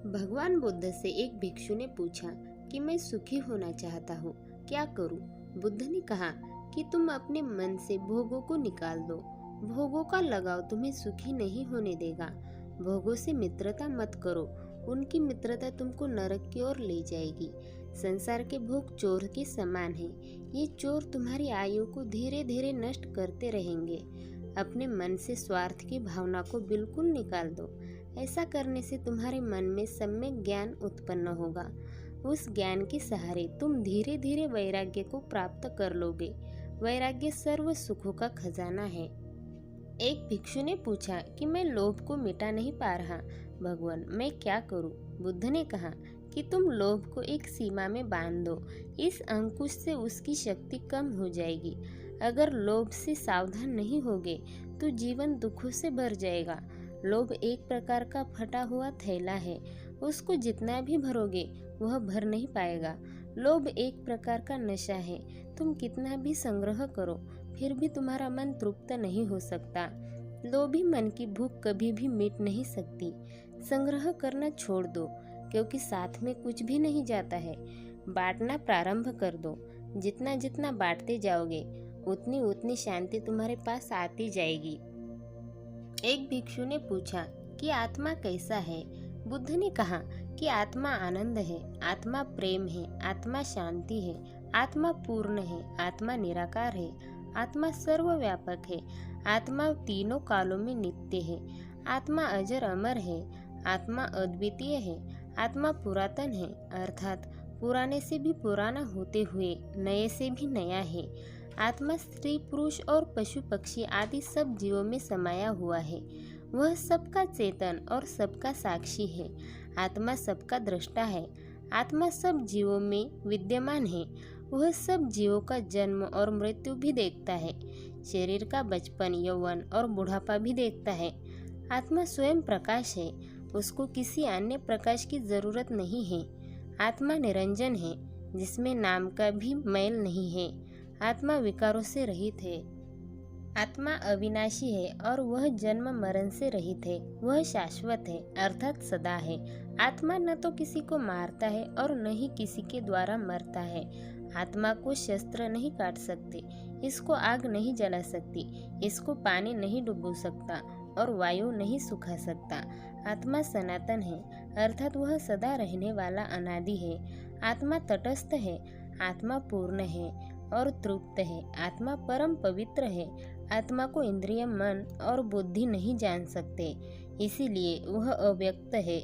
भगवान बुद्ध से एक भिक्षु ने पूछा कि मैं सुखी होना चाहता हूँ, क्या करूँ? बुद्ध ने कहा कि तुम अपने मन से भोगों को निकाल दो। भोगों का लगाव तुम्हें सुखी नहीं होने देगा। भोगों से मित्रता मत करो, उनकी मित्रता तुमको नरक की ओर ले जाएगी। संसार के भोग चोर के समान हैं। ये चोर तुम्हारी आयु को धीरे धीरे नष्ट करते रहेंगे। अपने मन से स्वार्थ की भावना को बिल्कुल निकाल दो। ऐसा करने से तुम्हारे मन में सम्यक ज्ञान उत्पन्न होगा। उस ज्ञान के सहारे तुम धीरे धीरे वैराग्य को प्राप्त कर लोगे। वैराग्य सर्व सुखों का खजाना है। एक भिक्षु ने पूछा कि मैं लोभ को मिटा नहीं पा रहा, भगवान मैं क्या करूं? बुद्ध ने कहा कि तुम लोभ को एक सीमा में बांध दो। इस अंकुश से उसकी शक्ति कम हो जाएगी। अगर लोभ से सावधान नहीं होगे तो जीवन दुखों से भर जाएगा। लोभ एक प्रकार का फटा हुआ थैला है, उसको जितना भी भरोगे वह भर नहीं पाएगा। लोभ एक प्रकार का नशा है, तुम कितना भी संग्रह करो फिर भी तुम्हारा मन तृप्त नहीं हो सकता। लोभी मन की भूख कभी भी मिट नहीं सकती। संग्रह करना छोड़ दो, क्योंकि साथ में कुछ भी नहीं जाता है। बांटना प्रारंभ कर दो। जितना जितना बांटते जाओगे उतनी उतनी शांति तुम्हारे पास आती जाएगी। एक भिक्षु ने पूछा कि आत्मा कैसा है? बुद्ध ने कहा कि आत्मा आनंद है, आत्मा प्रेम है, आत्मा शांति है, आत्मा पूर्ण है, आत्मा निराकार है, आत्मा सर्वव्यापक है, आत्मा तीनों कालों में नित्य है, आत्मा अजर अमर है, आत्मा अद्वितीय है, आत्मा पुरातन है अर्थात पुराने से भी पुराना होते हुए नए से भी नया है। आत्मा स्त्री पुरुष और पशु पक्षी आदि सब जीवों में समाया हुआ है। वह सबका चेतन और सबका साक्षी है। आत्मा सबका दृष्टा है। आत्मा सब जीवों में विद्यमान है। वह सब जीवों का जन्म और मृत्यु भी देखता है। शरीर का बचपन, यौवन और बुढ़ापा भी देखता है। आत्मा स्वयं प्रकाश है, उसको किसी अन्य प्रकाश की जरूरत नहीं है। आत्मा निरंजन है, जिसमें नाम का भी मैल नहीं है। आत्मा विकारों से रहित है। आत्मा अविनाशी है और वह जन्म मरण से रहित है। वह शाश्वत है अर्थात सदा है। आत्मा न तो किसी को मारता है और न ही किसी के द्वारा मरता है। आत्मा को शस्त्र नहीं काट सकते, इसको आग नहीं जला सकती, इसको पानी नहीं डुबो सकता और वायु नहीं सुखा सकता। आत्मा सनातन है अर्थात वह सदा रहने वाला अनादि है। आत्मा तटस्थ है, आत्मा पूर्ण है और तृप्त है। आत्मा परम पवित्र है। आत्मा को इंद्रिय, मन और बुद्धि नहीं जान सकते, इसीलिए वह अव्यक्त है।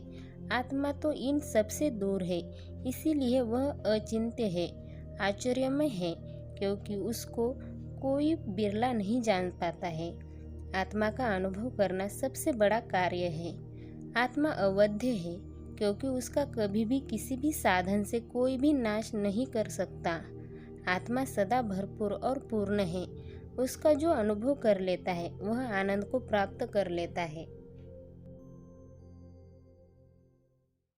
आत्मा तो इन सब से दूर है, इसीलिए वह अचिंत्य है, आश्चर्यमय है, क्योंकि उसको कोई बिरला नहीं जान पाता है। आत्मा का अनुभव करना सबसे बड़ा कार्य है। आत्मा अवध्य है, क्योंकि उसका कभी भी किसी भी साधन से कोई भी नाश नहीं कर सकता। आत्मा सदा भरपूर और पूर्ण है। उसका जो अनुभव कर लेता है वह आनंद को प्राप्त कर लेता है।